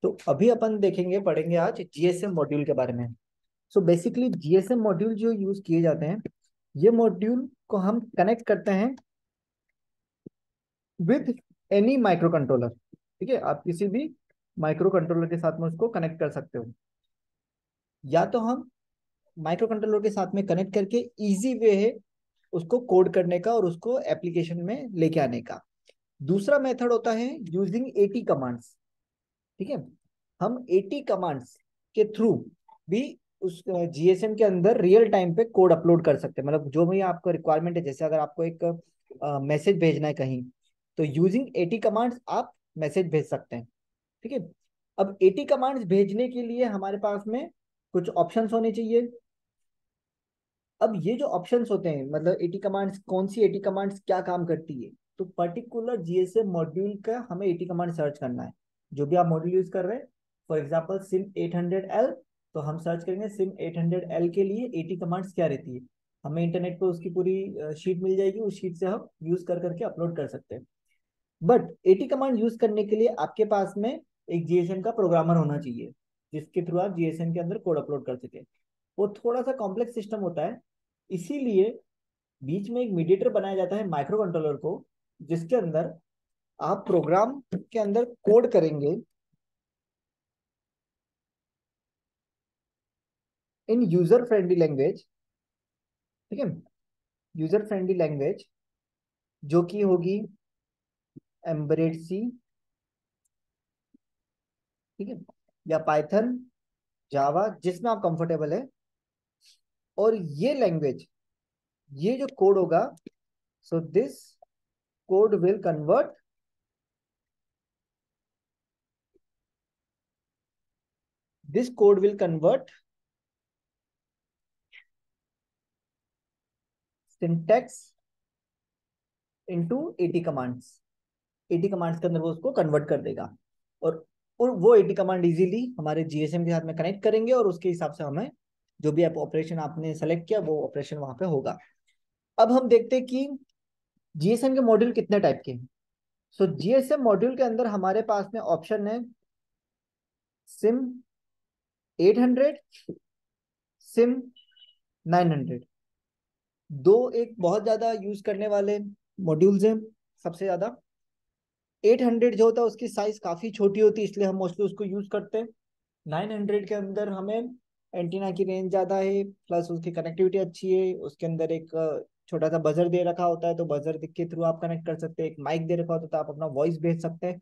तो अभी अपन देखेंगे, पढ़ेंगे आज जीएसएम मॉड्यूल के बारे में। सो बेसिकली जीएसएम मॉड्यूल जो यूज किए जाते हैं, ये मॉड्यूल को हम कनेक्ट करते हैं विद एनी माइक्रो कंट्रोलर। ठीक है, आप किसी भी माइक्रो कंट्रोलर के साथ में उसको कनेक्ट कर सकते हो। या तो हम माइक्रो कंट्रोलर के साथ में कनेक्ट करके इजी वे है उसको कोड करने का और उसको एप्लीकेशन में लेके आने का। दूसरा मेथड होता है यूजिंग एटी कमांड्स। ठीक है, हम एटी कमांड्स के थ्रू भी उस जीएसएम के अंदर रियल टाइम पे कोड अपलोड कर सकते हैं। मतलब जो भी आपको रिक्वायरमेंट है, जैसे अगर आपको एक मैसेज भेजना है कहीं, तो यूजिंग एटी कमांड्स आप मैसेज भेज सकते हैं। ठीक है, अब एटी कमांड्स भेजने के लिए हमारे पास में कुछ ऑप्शंस होने चाहिए। अब ये जो ऑप्शंस होते हैं, मतलब एटी कमांड्स, कौन सी एटी कमांड्स क्या काम करती है, तो पर्टिकुलर जीएसएम मॉड्यूल का हमें एटी कमांड सर्च करना है। जो भी आप मॉड्यूल यूज कर रहे हैं, फॉर एग्जांपल सिम 800L, तो हम सर्च करेंगे सिम 800L के लिए एटी कमांड्स क्या रहती है। हमें इंटरनेट पे उसकी पूरी शीट मिल जाएगी, उस शीट से हम यूज कर करके अपलोड कर सकते हैं। बट एटी कमांड यूज करने के लिए आपके पास में एक जीएसएम का प्रोग्रामर होना चाहिए, जिसके थ्रू आप जीएसएम के अंदर कोड अपलोड कर सके। वो थोड़ा सा कॉम्प्लेक्स सिस्टम होता है, इसीलिए बीच में एक मीडिएटर बनाया जाता है माइक्रो कंट्रोलर को, जिसके अंदर आप प्रोग्राम के अंदर कोड करेंगे इन यूजर फ्रेंडली लैंग्वेज। ठीक है, यूजर फ्रेंडली लैंग्वेज जो कि होगी एम्बेडेड सी, ठीक है, या पाइथन, जावा, जिसमें आप कंफर्टेबल है। और ये लैंग्वेज, ये जो कोड होगा, so this code will convert, this code will convert syntax into AT commands. AT commands के अंदर वो उसको कन्वर्ट कर देगा, और और वो एटी कमांड इजीली हमारे जीएसएम के साथ में कनेक्ट करेंगे, और उसके हिसाब से हमें जो भी ऑपरेशन आपने सेलेक्ट किया वो ऑपरेशन वहां पे होगा। अब हम देखते हैं कि जीएसएम के मॉड्यूल कितने टाइप के हैं। सो जीएसएम मॉड्यूल के अंदर हमारे पास में ऑप्शन है सिम 800, सिम 900। दो एक बहुत ज्यादा यूज करने वाले मॉड्यूल्स हैं। सबसे ज्यादा 800 जो होता है उसकी साइज काफी छोटी होती है, इसलिए हम मोस्टली उसको यूज करते हैं। 900 के अंदर हमें एंटीना की रेंज ज़्यादा है, प्लस उसकी कनेक्टिविटी अच्छी है। उसके अंदर एक छोटा सा बजर दे रखा होता है, तो बजर के थ्रू आप कनेक्ट कर सकते हैं। एक माइक दे रखा होता है, तो आप अपना वॉइस भेज सकते हैं।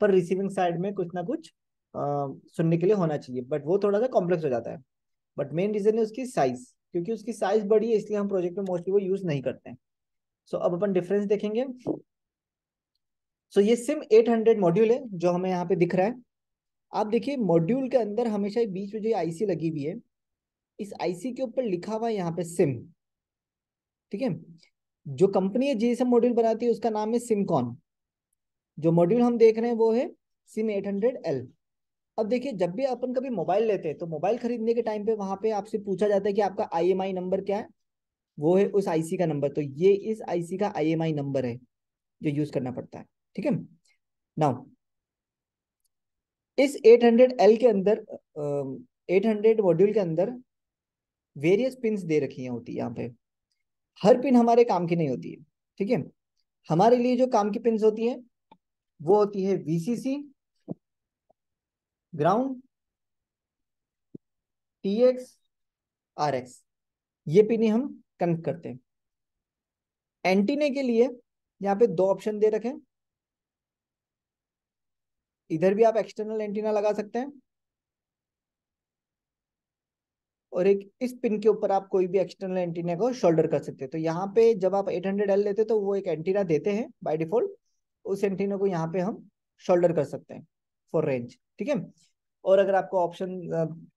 पर रिसीविंग साइड में कुछ ना कुछ सुनने के लिए होना चाहिए, बट वो थोड़ा सा कॉम्प्लेक्स हो जाता है। बट मेन रीजन है उसकी साइज, क्योंकि उसकी साइज बड़ी है, इसलिए हम प्रोजेक्ट में मोस्टली वो यूज नहीं करते हैं। सो अब अपन डिफरेंस देखेंगे। सो ये सिम 800 मॉड्यूल है जो हमें यहाँ पे दिख रहा है। आप देखिए मॉड्यूल के अंदर हमेशा बीच में जो आईसी लगी हुई है, इस आईसी के ऊपर लिखा हुआ है यहाँ पे सिम। ठीक है, जो कंपनी है जीएसएम मॉड्यूल बनाती है उसका नाम है सिमकॉन। जो मॉड्यूल हम देख रहे हैं वो है सिम 800L। अब देखिए, जब भी अपन कभी मोबाइल लेते हैं, तो मोबाइल खरीदने के टाइम पे वहां पे आपसे पूछा जाता है कि आपका आईएमआई नंबर क्या है। वो है उस आईसी का नंबर, तो ये इस आईसी का आईएमआई नंबर है जो यूज करना पड़ता है। ठीक है, नाउ इस 800L के अंदर, 800 मॉड्यूल के अंदर वेरियस पिन्स दे रखी हैं होती है यहाँ पे। हर पिन हमारे काम की नहीं होती है। ठीक है, हमारे लिए जो काम की पिन्स होती हैं वो होती है वीसीसी, ग्राउंड, टीएक्स, आरएक्स। ये पिन ही हम कनेक्ट करते हैं। एंटीने के लिए यहाँ पे दो ऑप्शन दे रखे हैं। इधर भी आप एक्सटर्नल एंटीना लगा सकते हैं, और एक इस पिन के ऊपर आप कोई भी एक्सटर्नल एंटीना को शोल्डर कर सकते हैं। तो यहाँ पे जब आप 800L लेते हैं तो वो एक एंटीना देते हैं बाय डिफॉल्ट। उस एंटीना को यहाँ पे हम शोल्डर कर सकते हैं फॉर रेंज। ठीक है, और अगर आपको ऑप्शन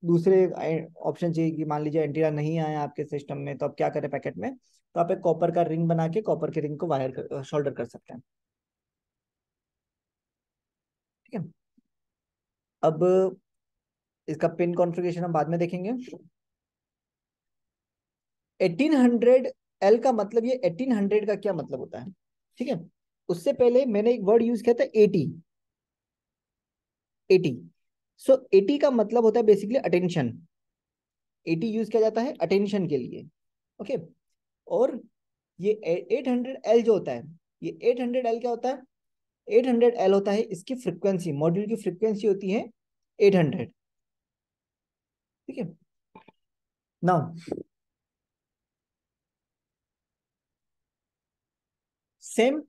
दूसरे ऑप्शन चाहिए कि मान लीजिए एंटीना नहीं आया आपके सिस्टम में, तो आप क्या करें पैकेट में, तो आप एक कॉपर का रिंग बना के कॉपर के रिंग को वायर शोल्डर कर सकते हैं। ठीक है, अब इसका पिन कॉन्फ़िगरेशन हम बाद में देखेंगे। 1800L का मतलब, ये 1800 का क्या मतलब होता है। ठीक है, उससे पहले मैंने एक वर्ड यूज किया था 80। 80 सो 80 का मतलब होता है बेसिकली अटेंशन। 80 यूज किया जाता है अटेंशन के लिए। ओके। और ये 800L जो होता है, ये 800L क्या होता है? 800L होता है इसकी फ्रिक्वेंसी, मॉड्यूल की फ्रिक्वेंसी होती है 800। ठीक है। नाउ सेम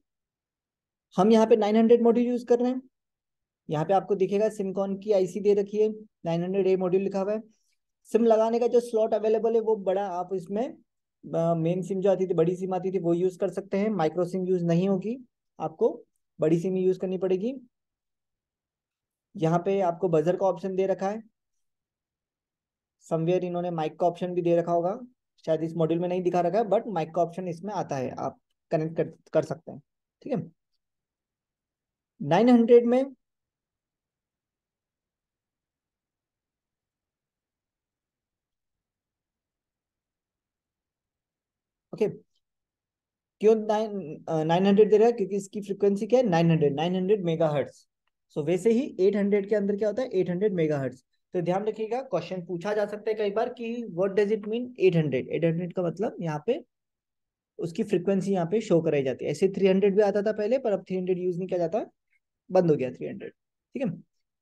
हम यहाँ पे 900 मॉड्यूल यूज कर रहे हैं। यहाँ पे आपको दिखेगा सिमकॉन की आईसी दे रखी है, 900A मॉड्यूल लिखा हुआ है। सिम लगाने का जो स्लॉट अवेलेबल है वो बड़ा, आप इसमें मेन सिम जो आती थी, बड़ी सिम आती थी, वो यूज कर सकते हैं। माइक्रो सिम यूज नहीं होगी, आपको बड़ी सिम यूज करनी पड़ेगी। यहाँ पे आपको बजर का ऑप्शन दे रखा है। समवेयर इन्होंने माइक का ऑप्शन भी दे रखा होगा, शायद इस मॉड्यूल में नहीं दिखा रखा है, बट माइक का ऑप्शन इसमें आता है, आप कनेक्ट कर सकते हैं। ठीक है। 900 में ओके, क्यों 900 दे रहा है? क्योंकि इसकी फ्रीक्वेंसी क्या है? 900 मेगा हर्ट्ज। सो वैसे ही 800 के अंदर क्या होता है? 800 मेगा हर्ट्ज। तो ध्यान रखिएगा, क्वेश्चन पूछा जा सकता है कई बार कि व्हाट डज इट मीन 800? 800 का मतलब यहाँ पे उसकी फ्रीक्वेंसी यहाँ पे शो कराई जाती है। ऐसे 300 भी आता था पहले, पर अब 300 यूज नहीं किया जाता, बंद हो गया 300। ठीक है।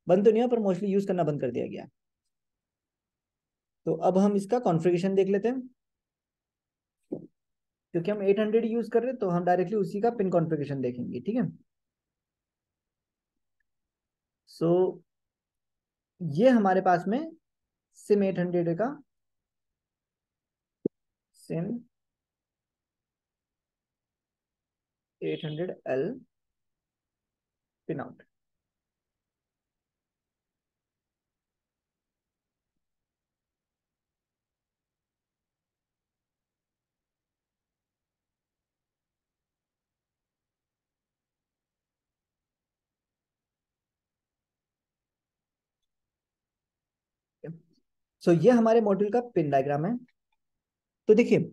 बंद तो नहीं हुआ, पर मोस्टली यूज करना बंद कर दिया गया। तो अब हम इसका कॉन्फ़िगरेशन देख लेते हैं। क्योंकि हम 800 यूज कर रहे हैं तो हम डायरेक्टली उसी का पिन कॉन्फ़िगरेशन देखेंगे। ठीक है। सो ये हमारे पास में सिम 800 का सिम 800L पिन आउट। सो ये हमारे मॉड्यूल का पिन डायग्राम है। तो देखिए,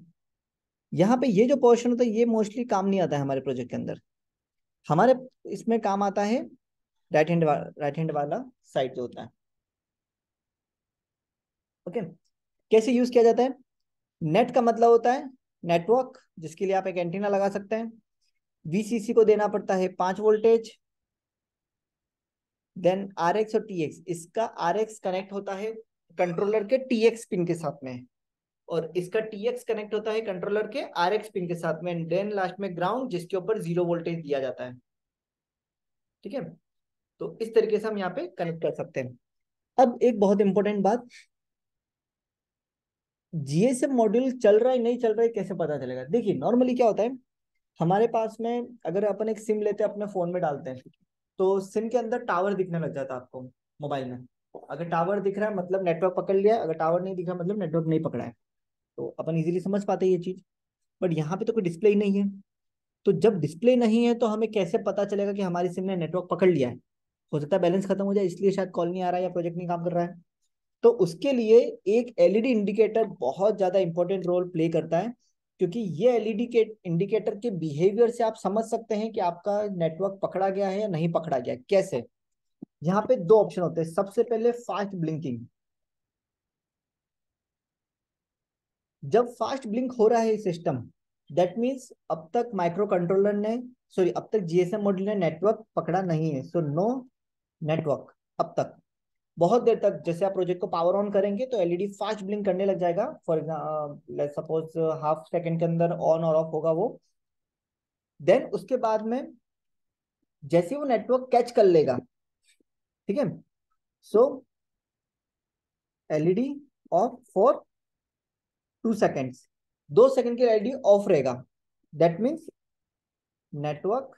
यहाँ पे ये जो पोर्शन होता है ये मोस्टली काम नहीं आता है हमारे प्रोजेक्ट के अंदर। हमारे इसमें काम आता है राइट हैंड वाला साइड जो होता है। ओके। कैसे यूज किया जाता है? नेट का मतलब होता है नेटवर्क, जिसके लिए आप एक एंटीना लगा सकते हैं। वीसीसी को देना पड़ता है 5 वोल्टेज। देन आरएक्स और टीएक्स, इसका आरएक्स कनेक्ट होता है कंट्रोलर के टीएक्स पिन के साथ में, और इसका टीएक्स कनेक्ट होता है कंट्रोलर के आरएक्स पिन के साथ में। देन लास्ट में ग्राउंड, जिसके ऊपर 0 वोल्टेज दिया जाता है। ठीक है। तो इस तरीके से हम यहाँ पे कनेक्ट कर सकते हैं। अब एक बहुत इंपॉर्टेंट बात, जीएसएम मॉड्यूल चल रहा है नहीं चल रहा है कैसे पता चलेगा? देखिए, नॉर्मली क्या होता है, हमारे पास में अगर अपन एक सिम लेते हैं अपने फोन में डालते हैं, तो सिम के अंदर टावर दिखने लग जाता है आपको मोबाइल में। अगर टावर दिख रहा है मतलब नेटवर्क पकड़ लिया है, अगर टावर नहीं दिख रहा मतलब नेटवर्क नहीं पकड़ा है। तो अपन इजीली समझ पाते हैं ये चीज। बट यहाँ पे तो कोई डिस्प्ले ही नहीं है। तो जब डिस्प्ले नहीं है तो हमें कैसे पता चलेगा कि हमारी सिम ने नेटवर्क पकड़ लिया है? हो सकता है बैलेंस खत्म हो जाए, इसलिए शायद कॉल नहीं आ रहा है या प्रोजेक्ट नहीं काम कर रहा है। तो उसके लिए एक एलईडी इंडिकेटर बहुत ज्यादा इंपॉर्टेंट रोल प्ले करता है। क्योंकि ये एलईडी के इंडिकेटर के बिहेवियर से आप समझ सकते हैं कि आपका नेटवर्क पकड़ा गया है या नहीं पकड़ा गया। कैसे? यहाँ पे दो ऑप्शन होते हैं। सबसे पहले फास्ट ब्लिंकिंग। जब फास्ट ब्लिंक हो रहा है सिस्टम, दैट मीन्स अब तक माइक्रो कंट्रोलर ने, सॉरी, अब तक जीएसएम मॉड्यूल ने नेटवर्क पकड़ा नहीं है। सो नो नेटवर्क अब तक। बहुत देर तक जैसे आप प्रोजेक्ट को पावर ऑन करेंगे तो एलईडी फास्ट ब्लिंक करने लग जाएगा। For example suppose half second के अंदर ऑन और ऑफ होगा वो। देन उसके बाद में जैसे वो नेटवर्क कैच कर लेगा, ठीक है, so LED off for 2 seconds. 2 second की एलईडी ऑफ रहेगा। That means network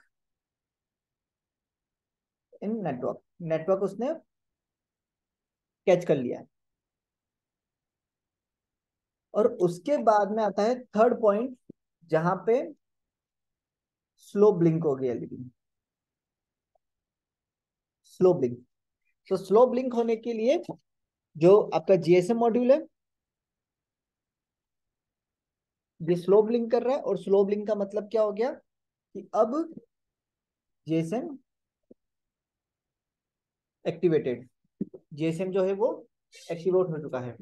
in network, network उसने कैच कर लिया है। और उसके बाद में आता है थर्ड पॉइंट, जहां पे स्लो ब्लिंक हो गई एलईडी। Slow blink. तो स्लो ब्लिंक होने के लिए जो आपका जीएसएम मॉड्यूल है ये स्लो ब्लिंक कर रहा है। और स्लो ब्लिंक का मतलब क्या हो गया कि अब जीएसएम एक्टिवेटेड। जीएसएम जो है वो एक्टिवेट हो चुका है।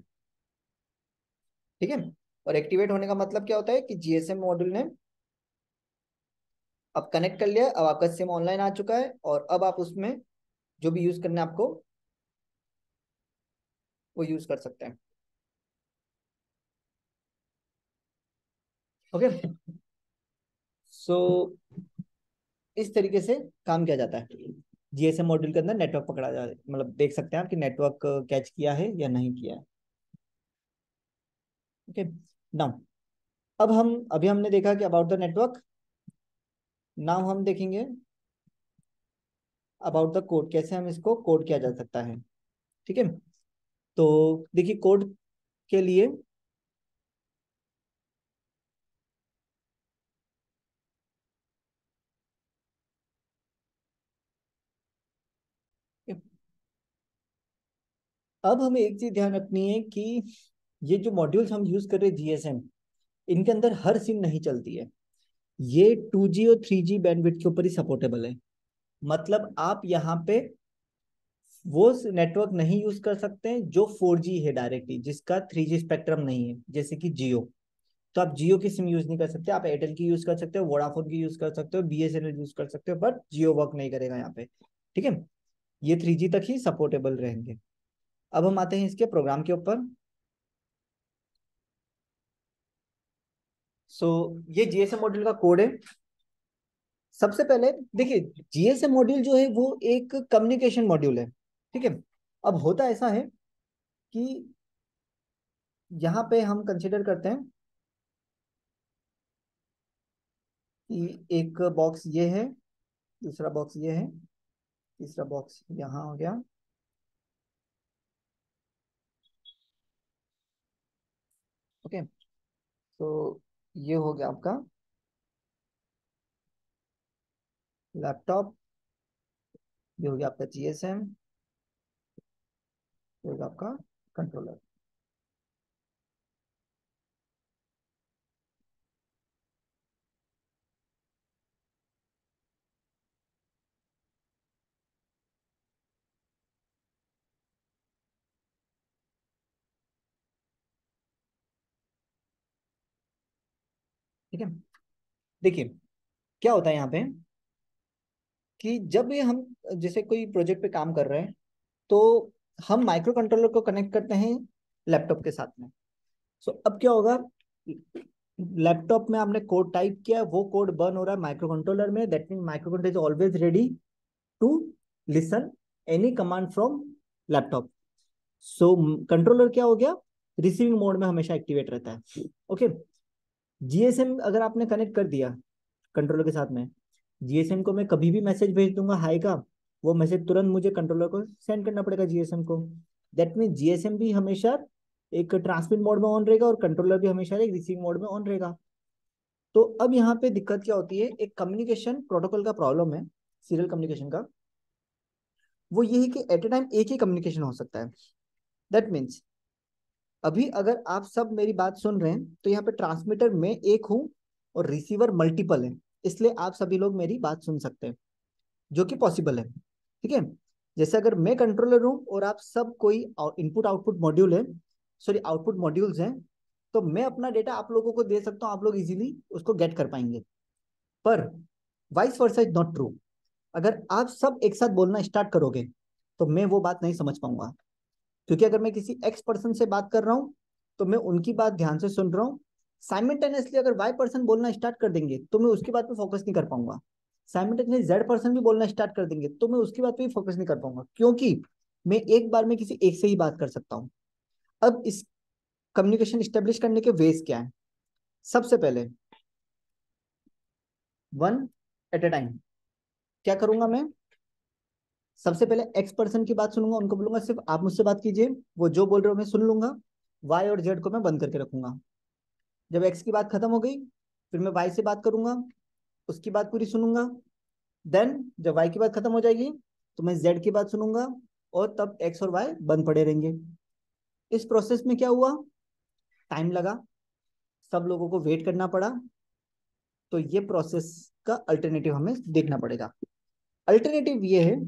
ठीक है, और एक्टिवेट होने का मतलब क्या होता है कि जीएसएम मॉड्यूल ने अब कनेक्ट कर लिया, अब आपका सिम ऑनलाइन आ चुका है, और अब आप उसमें जो भी यूज करना है आपको वो यूज कर सकते हैं। ओके, सो इस तरीके से काम किया जाता है। जीएसएम मॉड्यूल के अंदर नेटवर्क पकड़ा जाए, मतलब देख सकते हैं आप कि नेटवर्क कैच किया है या नहीं किया है। ओके, नाउ अब हम अभी हमने देखा कि अबाउट द नेटवर्क। नाउ हम देखेंगे अबाउट द कोड, कैसे हम इसको कोड किया जा सकता है। ठीक है, तो देखिए कोड के लिए अब हमें एक चीज ध्यान रखनी है कि ये जो मॉड्यूल्स हम यूज कर रहे हैं जीएसएम, इनके अंदर हर सिम नहीं चलती है। ये 2G और 3G बैंडविड्थ के ऊपर ही सपोर्टेबल है। मतलब आप यहाँ पे वो नेटवर्क नहीं यूज कर सकते हैं जो 4G है डायरेक्टली, जिसका 3G स्पेक्ट्रम नहीं है, जैसे कि जियो। तो आप जियो की सिम यूज नहीं कर सकते, आप एयरटेल की यूज कर सकते हो, वोडाफोन की यूज कर सकते हो, बीएसएनएल यूज कर सकते हो, बट जियो वर्क नहीं करेगा यहाँ पे। ठीक है, ये 3G तक ही सपोर्टेबल रहेंगे। अब हम आते हैं इसके प्रोग्राम के ऊपर। सो ये जीएसएम मॉड्यूल का कोड है। सबसे पहले देखिए, जीएसएम मॉड्यूल जो है वो एक कम्युनिकेशन मॉड्यूल है। ठीक है, अब होता ऐसा है कि यहाँ पे हम कंसिडर करते हैं कि एक बॉक्स ये है, दूसरा बॉक्स ये है, तीसरा बॉक्स यहाँ हो गया। ओके, तो ये हो गया आपका लैपटॉप, ये हो गया आपका जीएसएम, ये हो गया आपका कंट्रोलर। ठीक है, देखिए क्या होता है यहाँ पे कि जब ये हम जैसे कोई प्रोजेक्ट पे काम कर रहे हैं, तो हम माइक्रो कंट्रोलर को कनेक्ट करते हैं लैपटॉप के साथ में। सो अब क्या होगा, लैपटॉप में आपने कोड टाइप किया, वो कोड बर्न हो रहा है माइक्रो कंट्रोलर में। That mean micro controller is always ready to listen any command from laptop. So controller क्या हो गया, रिसीविंग मोड में हमेशा एक्टिवेट रहता है। ओके, जीएसएम अगर आपने कनेक्ट कर दिया कंट्रोलर के साथ में, जीएसएम को मैं कभी भी मैसेज भेज दूंगा हाई का, वो मैसेज तुरंत मुझे कंट्रोलर को सेंड करना पड़ेगा जीएसएम को। दैट मीन जीएसएम भी हमेशा एक ट्रांसमिट मोड में ऑन रहेगा और कंट्रोलर भी हमेशा एक रिसीव मोड में ऑन रहेगा। तो अब यहाँ पे दिक्कत क्या होती है, एक कम्युनिकेशन प्रोटोकॉल का प्रॉब्लम है सीरियल कम्युनिकेशन का। वो ये है कि एट ए टाइम एक ही कम्युनिकेशन हो सकता है। दैट मीन्स अभी अगर आप सब मेरी बात सुन रहे हैं, तो यहाँ पे ट्रांसमीटर में एक हूँ और रिसीवर मल्टीपल है, इसलिए आप सभी लोग मेरी बात सुन सकते हैं, जो कि पॉसिबल है। ठीक है, जैसे अगर मैं कंट्रोलर हूँ और आप सब कोई इनपुट आउटपुट मॉड्यूल है, सॉरी आउटपुट मॉड्यूल्स हैं, तो मैं अपना डेटा आप लोगों को दे सकता हूँ, आप लोग इजीली उसको गेट कर पाएंगे। पर vice versa is not true. अगर आप सब एक साथ बोलना स्टार्ट करोगे तो मैं वो बात नहीं समझ पाऊंगा, क्योंकि अगर मैं किसी एक्स पर्सन से बात कर रहा हूँ तो मैं उनकी बात ध्यान से सुन रहा हूँ। साइमल्टेनियसली अगर वाई पर्सन बोलना स्टार्ट कर देंगे तो मैं उसकी बात पे फोकस नहीं कर पाऊंगा। साइमल्टेनियसली जेड पर्सन भी बोलना स्टार्ट कर देंगे तो मैं उसकी बात पे भी फोकस नहीं कर पाऊंगा, क्योंकि मैं एक बार में किसी एक से ही बात कर सकता हूँ। अब इस कम्युनिकेशन स्टेब्लिश करने के वेज क्या है, सबसे पहले वन एट ए टाइम क्या करूंगा मैं, सबसे पहले एक्स पर्सन की बात सुनूंगा, उनको बोलूंगा सिर्फ आप मुझसे बात कीजिए, वो जो बोल रहे हो मैं सुन लूंगा। वाई और जेड को मैं बंद करके रखूंगा। जब एक्स की बात खत्म हो गई, फिर मैं वाई से बात करूंगा, उसकी बात पूरी सुनूंगा। देन जब वाई की बात खत्म हो जाएगी तो मैं जेड की बात सुनूंगा, और तब एक्स और वाई बंद पड़े रहेंगे। इस प्रोसेस में क्या हुआ, टाइम लगा, सब लोगों को वेट करना पड़ा। तो ये प्रोसेस का अल्टरनेटिव हमें देखना पड़ेगा। अल्टरनेटिव ये है,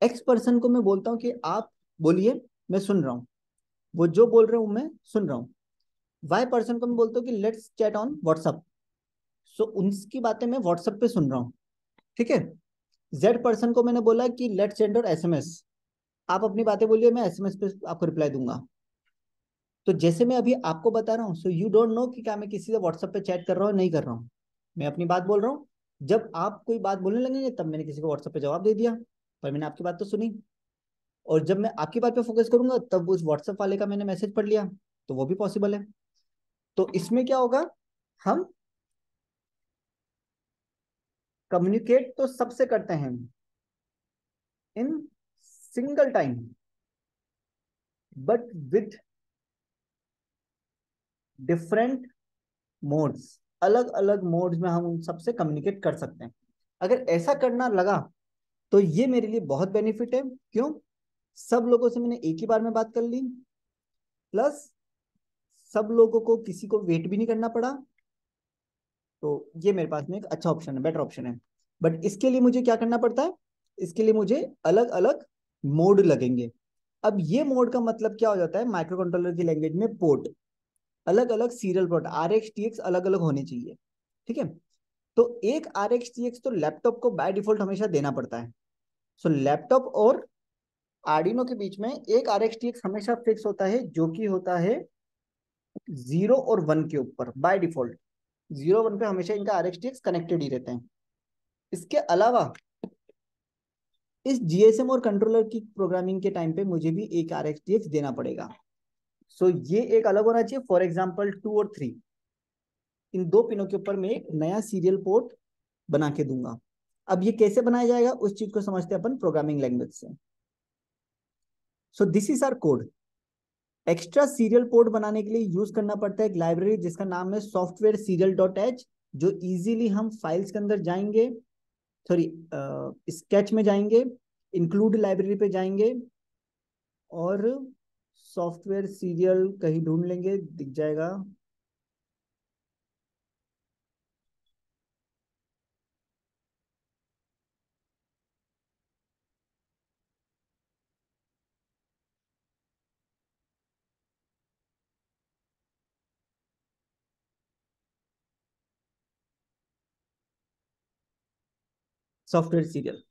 एक्स पर्सन को मैं बोलता हूँ कि आप बोलिए, मैं सुन रहा हूँ, वो जो बोल रहे हूँ मैं सुन रहा हूँ। वाई पर्सन को मैं बोलता हूँ कि लेट्स चैट ऑन व्हाट्सअप, सो उनकी बातें मैं व्हाट्सएप पे सुन रहा हूँ, ठीक है। जेड पर्सन को मैंने बोला कि लेट्स सेंड और एसएमएस, आप अपनी बातें बोलिए, मैं एसएमएस पे आपको रिप्लाई दूंगा। तो जैसे मैं अभी आपको बता रहा हूँ, सो यू डोंट नो कि क्या मैं किसी से व्हाट्सएप पे चैट कर रहा हूँ नहीं कर रहा हूँ, मैं अपनी बात बोल रहा हूँ। जब आप कोई बात बोलने लगेंगे तब मैंने किसी को व्हाट्सएप पे जवाब दे दिया, पर मैंने आपकी बात तो सुनी। और जब मैं आपकी बात पे फोकस करूंगा तब उस व्हाट्सएप वाले का मैंने मैसेज पढ़ लिया, तो वो भी पॉसिबल है। तो इसमें क्या होगा, हम कम्युनिकेट तो सबसे करते हैं in single time, but with different modes, अलग अलग मोड्स में हम उन सबसे कम्युनिकेट कर सकते हैं। अगर ऐसा करना लगा तो ये मेरे लिए बहुत बेनिफिट है। क्यों? सब लोगों से मैंने एक ही बार में बात कर ली, प्लस सब लोगों को किसी को वेट भी नहीं करना पड़ा। तो ये मेरे पास में एक अच्छा ऑप्शन है, बेटर ऑप्शन है। बट इसके लिए मुझे क्या करना पड़ता है, इसके लिए मुझे अलग अलग मोड लगेंगे। अब ये मोड का मतलब क्या हो जाता है, माइक्रो कंट्रोलर की लैंग्वेज में पोर्ट, अलग अलग सीरियल पोर्ट RX TX अलग अलग होने चाहिए, ठीक है। तो एक RX TX तो लैपटॉप को बाय डिफॉल्ट हमेशा देना पड़ता है। सो लैपटॉप और आर्डिनो के बीच में एक RX TX हमेशा फिक्स होता है, जो कि होता है 0 और 1 के ऊपर बाय डिफॉल्ट। 0 1 पे हमेशा इनका RX TX कनेक्टेड ही रहते हैं। इसके अलावा इस GSM और कंट्रोलर की प्रोग्रामिंग के टाइम पे मुझे भी एक RX TX देना पड़ेगा। सो ये एक अलग होना चाहिए। फॉर एग्जाम्पल 2 और 3, इन दो पिनों के ऊपर मैं एक नया सीरियल पोर्ट बना के दूंगा। अब ये कैसे बनाया जाएगा उस चीज को समझते हैं अपन प्रोग्रामिंग लैंग्वेज से। So this is our code. Extra serial port बनाने के लिए यूज करना पड़ता है एक लाइब्रेरी जिसका नाम है सॉफ्टवेयर सीरियल डॉट एच, जो इजीली हम फाइल्स के अंदर जाएंगे, सॉरी स्केच में जाएंगे, इंक्लूड लाइब्रेरी पे जाएंगे और सॉफ्टवेयर सीरियल कहीं ढूंढ लेंगे, दिख जाएगा। सॉफ्टवेयर सीरियल,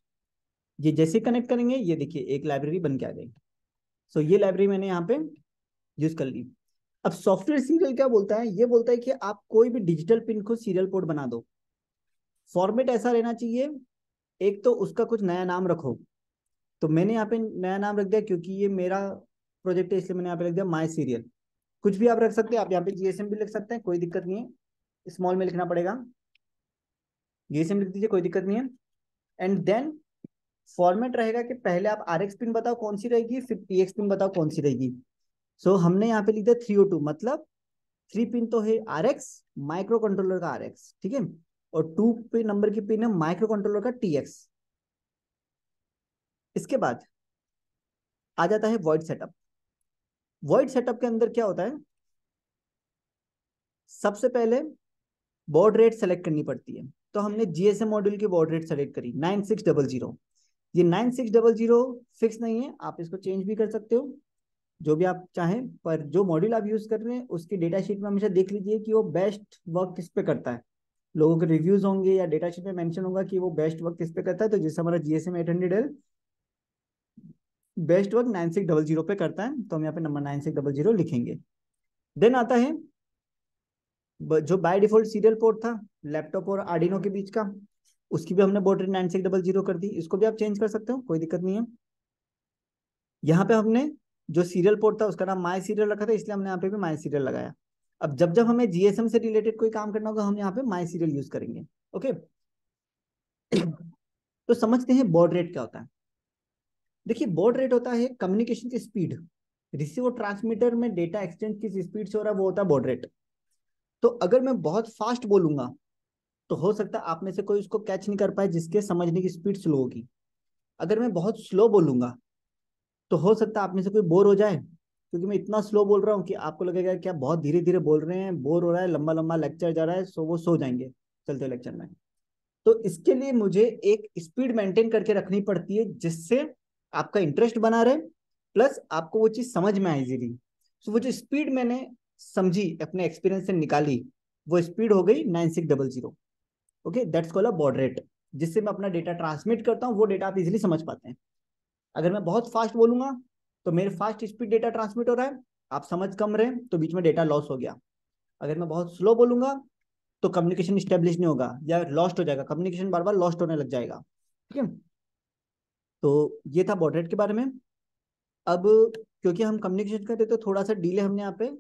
ये जैसे कनेक्ट करेंगे ये देखिए एक लाइब्रेरी बन के आ गई। सो ये लाइब्रेरी मैंने यहाँ पे यूज कर ली। अब सॉफ्टवेयर सीरियल क्या बोलता है, ये बोलता है कि आप कोई भी डिजिटल पिन को सीरियल पोर्ट बना दो। फॉर्मेट ऐसा रहना चाहिए, एक तो उसका कुछ नया नाम रखो। तो मैंने यहाँ पे नया नाम रख दिया, क्योंकि ये मेरा प्रोजेक्ट है इसलिए मैंने यहाँ पे रख दिया माई सीरियल। कुछ भी आप रख सकते हैं, आप यहाँ पे GSM भी लिख सकते हैं, कोई दिक्कत नहीं है, स्मॉल में लिखना पड़ेगा। GSM लिख दीजिए, कोई दिक्कत नहीं है। एंड देन फॉर्मेट रहेगा कि पहले आप RX पिन बताओ कौन सी रहेगी, फिर TX पिन बताओ कौन सी रहेगी। सो हमने यहाँ पे लिख दिया 302, मतलब 3 पिन तो है RX, माइक्रो कंट्रोलर का RX, ठीक है। और 2 पे नंबर की पिन है माइक्रो कंट्रोलर का TX। इसके बाद आ जाता है वॉइड सेटअप। वॉइड सेटअप के अंदर क्या होता है, सबसे पहले बॉर्ड रेट सेलेक्ट करनी पड़ती है। तो हमने GSM मॉड्यूल की बॉर्ड रेट सेलेक्ट करी 9600। ये 9600 फिक्स नहीं है, आप इसको चेंज भी कर सकते हो जो भी आप चाहें, पर जो मॉड्यूल आप यूज कर रहे हैं उसकी डेटा शीट में हमेशा देख लीजिए कि वो बेस्ट वर्क किस पे करता है। लोगों के रिव्यूज होंगे या डेटा शीट में मेंशन होगा कि वो बेस्ट वर्क किस पे करता है। तो जैसे हमारा GSM 800L बेस्ट वर्क 9600 पे करता है, तो हम यहाँ पे नंबर 9600 लिखेंगे। देन आता है जो बाय डिफॉल्ट सीरियल पोर्ट था लैपटॉप और आर्डिनो के बीच का, उसकी भी हमने बॉर्ड रेट 9600 कर दी। इसको भी आप चेंज कर सकते हो, कोई दिक्कत नहीं है। यहाँ पे हमने जो सीरियल पोर्ट था उसका नाम माई सीरियल रखा था, इसलिए हमने यहाँ पे भी माई सीरियल लगाया। अब जब जब हमें GSM से रिलेटेड कोई काम करना होगा हम यहाँ पे माई सीरियल यूज करेंगे। ओके। तो समझते हैं बॉर्ड रेट क्या होता है। देखिए बॉर्ड रेट होता है कम्युनिकेशन की स्पीड, रिसीव और ट्रांसमीटर में डेटा एक्सचेंज किस स्पीड से हो रहा है वो होता है बॉर्ड रेट। तो अगर मैं बहुत फास्ट बोलूंगा तो हो सकता है आप में से कोई उसको कैच नहीं कर पाए, जिसके समझने की स्पीड स्लो होगी। अगर मैं बहुत स्लो बोलूंगा तो हो सकता है आप में से कोई बोर हो जाए, क्योंकि मैं इतना स्लो बोल रहा हूँ कि आपको लगेगा कि आप बहुत धीरे धीरे बोल रहे हैं, बोर हो रहा है, लंबा लंबा लेक्चर जा रहा है, सो वो सो जाएंगे चलते लेक्चर में। तो इसके लिए मुझे एक स्पीड मेंटेन करके रखनी पड़ती है, जिससे आपका इंटरेस्ट बना रहे, प्लस आपको वो चीज समझ में आए इजीली। तो वो जो स्पीड मैंने समझी अपने एक्सपीरियंस से निकाली, वो स्पीड हो गई 9600। Okay, that's called a baud rate, जिससे मैं अपना डेटा ट्रांसमिट करता हूँ, वो डेटा आप इजीली समझ पाते हैं। अगर मैं बहुत फास्ट बोलूंगा तो मेरे फास्ट स्पीड डेटा ट्रांसमिट हो रहा है, आप समझ कम रहे तो बीच में डेटा लॉस हो गया। अगर मैं बहुत स्लो बोलूंगा तो कम्युनिकेशन स्टेब्लिश नहीं होगा या लॉस्ट हो जाएगा, कम्युनिकेशन बार बार लॉस्ट होने लग जाएगा। ठीक है, तो ये था बॉड रेट के बारे में। अब क्योंकि हम कम्युनिकेशन करते तो थोड़ा सा डिले हमने यहाँ पे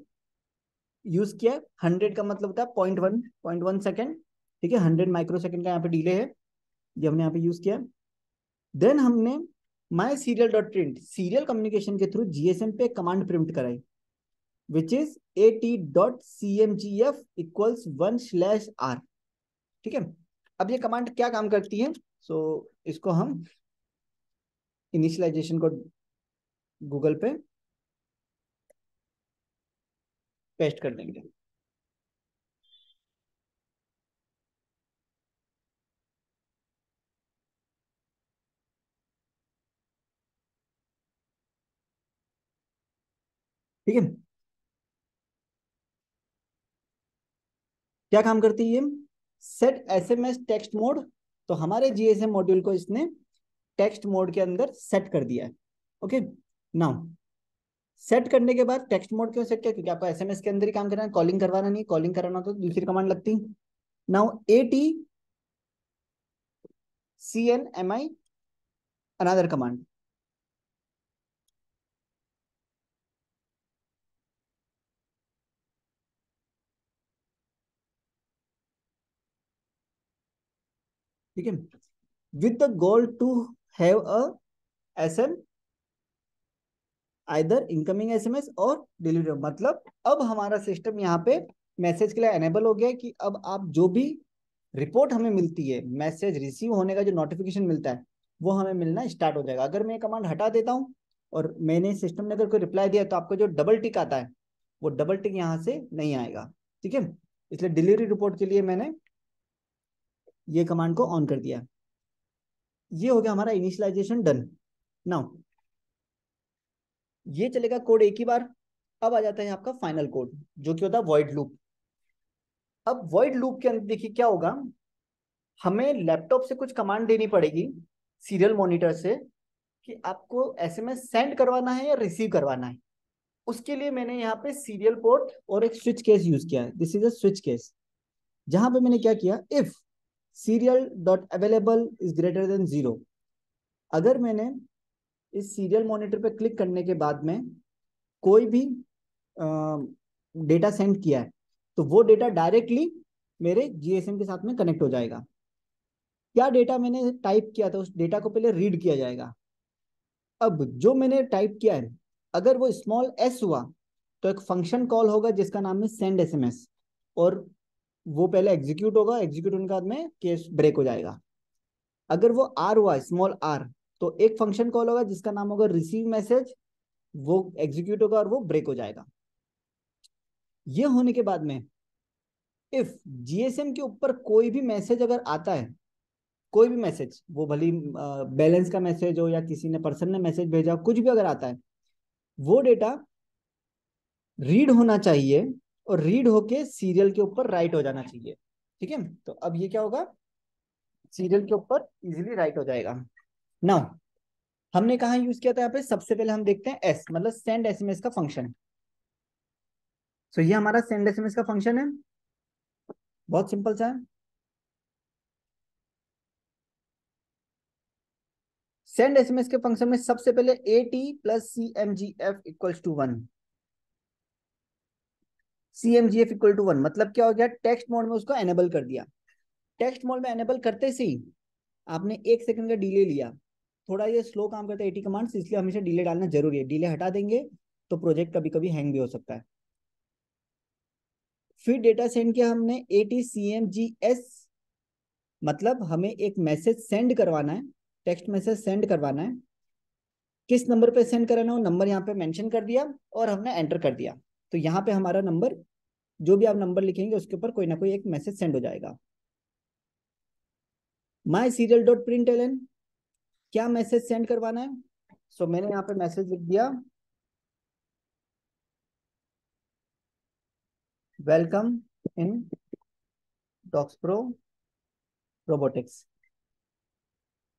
यूज किया है। 100 का मतलब होता है 0.1 ठीक है, 100 माइक्रो सेकेंड का यहाँ पे डिले है, ये हमने यहाँ पे यूज किया। देन हमने my serial dot print, serial communication के थ्रू जीएसएम पे कमांड प्रिंट कराई, विच इज at.cmgf=1/r। ठीक है, अब ये कमांड क्या काम करती है, सो इसको हम इनिशियलाइजेशन को गूगल पे पेस्ट कर देंगे। ठीक है, क्या काम करती है ये, सेट एसएमएस टेक्स्ट मोड। तो हमारे जीएसएम मॉड्यूल को इसने टेक्स्ट मोड के अंदर सेट कर दिया है। ओके, नाउ सेट करने के बाद टेक्स्ट मोड क्यों सेट किया, क्योंकि आपको एसएमएस के अंदर ही काम करना है, कॉलिंग करवाना नहीं, कॉलिंग कराना तो दूसरी कमांड लगती। Now ATCNMI another command. ठीक है, with the goal to have a SM either incoming SMS और डिलीवरी। मतलब अब हमारा सिस्टम यहाँ पे मैसेज के लिए एनेबल हो गया है कि अब आप जो भी रिपोर्ट हमें मिलती है, मैसेज रिसीव होने का जो नोटिफिकेशन मिलता है, वो हमें मिलना स्टार्ट हो जाएगा। अगर मैं कमांड हटा देता हूँ और मैंने सिस्टम ने अगर कोई रिप्लाई दिया तो आपको जो डबल टिक आता है वो डबल टिक यहाँ से नहीं आएगा। ठीक है, इसलिए डिलीवरी रिपोर्ट के लिए मैंने ये कमांड को ऑन कर दिया। ये हो गया हमारा इनिशियलाइजेशन डन। नाउ ये चलेगा कोड एक ही बार। अब आ जाता है आपका फाइनल कोड, जो कि होता है वॉइड लूप। अब वॉइड लूप के अंदर देखिए क्या होगा, हमें लैपटॉप से कुछ कमांड देनी पड़ेगी सीरियल मॉनिटर से कि आपको एसएमएस सेंड करवाना है या रिसीव करवाना है। उसके लिए मैंने यहाँ पे सीरियल पोर्ट और एक स्विच केस यूज किया है, this is a switch case, जहां पे मैंने क्या किया, if serial dot available is greater than 0। अगर मैंने इस सीरियल मॉनिटर पे क्लिक करने के बाद में कोई भी डेटा सेंड किया है तो वो डेटा डायरेक्टली मेरे जीएसएम के साथ में कनेक्ट हो जाएगा। क्या डेटा मैंने टाइप किया था उस डेटा को पहले रीड किया जाएगा। अब जो मैंने टाइप किया है अगर वो स्मॉल एस हुआ तो एक फंक्शन कॉल होगा जिसका नाम है सेंड एसएमएस, और वो पहले एग्जीक्यूट होगा, एग्जीक्यूट होने के बाद में केस ब्रेक हो जाएगा। अगर वो आर हुआ स्मॉल आर तो एक फंक्शन कॉल होगा जिसका नाम होगा रिसीव मैसेज, वो एग्जीक्यूट होगा और वो ब्रेक हो जाएगा। ये होने के बाद में इफ जीएसएम के ऊपर कोई भी मैसेज अगर आता है, कोई भी मैसेज, वो भली बैलेंस का मैसेज हो या किसी ने पर्सन ने मैसेज भेजा, कुछ भी अगर आता है, वो डेटा रीड होना चाहिए और रीड होके सीरियल के ऊपर राइट हो जाना चाहिए। ठीक है, तो अब ये क्या होगा, सीरियल के ऊपर इजीली राइट हो जाएगा। नाउ हमने कहा यूज किया था यहाँ पे, सबसे पहले हम देखते हैं एस मतलब सेंड एसएमएस का फंक्शन। सो ये हमारा सेंड एसएमएस का फंक्शन है, बहुत सिंपल सा है। सेंड एसएमएस के फंक्शन में सबसे पहले AT+CMGF=1। CMGF=1 मतलब क्या हो गया, टेक्स्ट मोड में उसको एनेबल कर दिया। टेक्स्ट मोड में एनेबल करते ही आपने 1 सेकंड का डिले लिया, थोड़ा ये स्लो काम करता है एटी कमांड्स, इसलिए हमेशा डिले डालना जरूरी है, डिले हटा देंगे तो प्रोजेक्ट कभी कभी हैंग भी हो सकता है। फिर डेटा सेंड किया हमने ATCMGS, मतलब हमें एक मैसेज सेंड करवाना है, टेक्स्ट मैसेज सेंड करवाना है। किस नंबर पे सेंड कराना है वो नंबर यहाँ पे मेंशन कर दिया और हमने एंटर कर दिया। तो यहाँ पे हमारा नंबर, जो भी आप नंबर लिखेंगे उसके ऊपर कोई ना कोई एक मैसेज सेंड हो जाएगा। My serial dot print L N, क्या मैसेज सेंड करवाना है, सो मैंने यहाँ पे मैसेज लिख दिया, वेलकम इन डॉक्सप्रो रोबोटिक्स।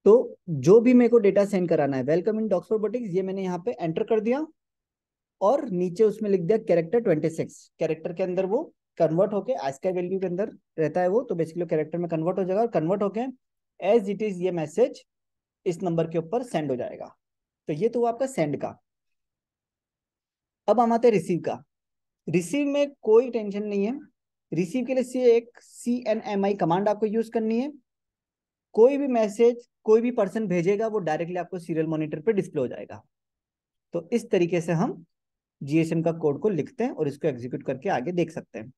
तो जो भी मेरे को डेटा सेंड कराना है, वेलकम इन डॉक्सप्रो रोबोटिक्स, ये मैंने यहाँ पे एंटर कर दिया और नीचे उसमें लिख दिया कैरेक्टर 26। कैरेक्टर के अंदर वो कन्वर्ट होके ASCII वैल्यू के अंदर रहता है वो, तो बेसिकली कैरेक्टर में कन्वर्ट हो जाएगा और कन्वर्ट होके एज इट इज ये मैसेज इस नंबर के ऊपर सेंड हो जाएगा। तो ये तो हुआ आपका सेंड का। अब हम आते हैं रिसीव का। रिसीव में कोई टेंशन नहीं है। रिसीव के लिए एक CNMI कमांड आपको यूज करनी है। कोई भी मैसेज कोई भी पर्सन भेजेगा वो डायरेक्टली आपको सीरियल मॉनिटर पे डिस्प्ले हो जाएगा। तो इस तरीके से हम GSM का कोड को लिखते हैं और इसको एग्जीक्यूट करके आगे देख सकते हैं।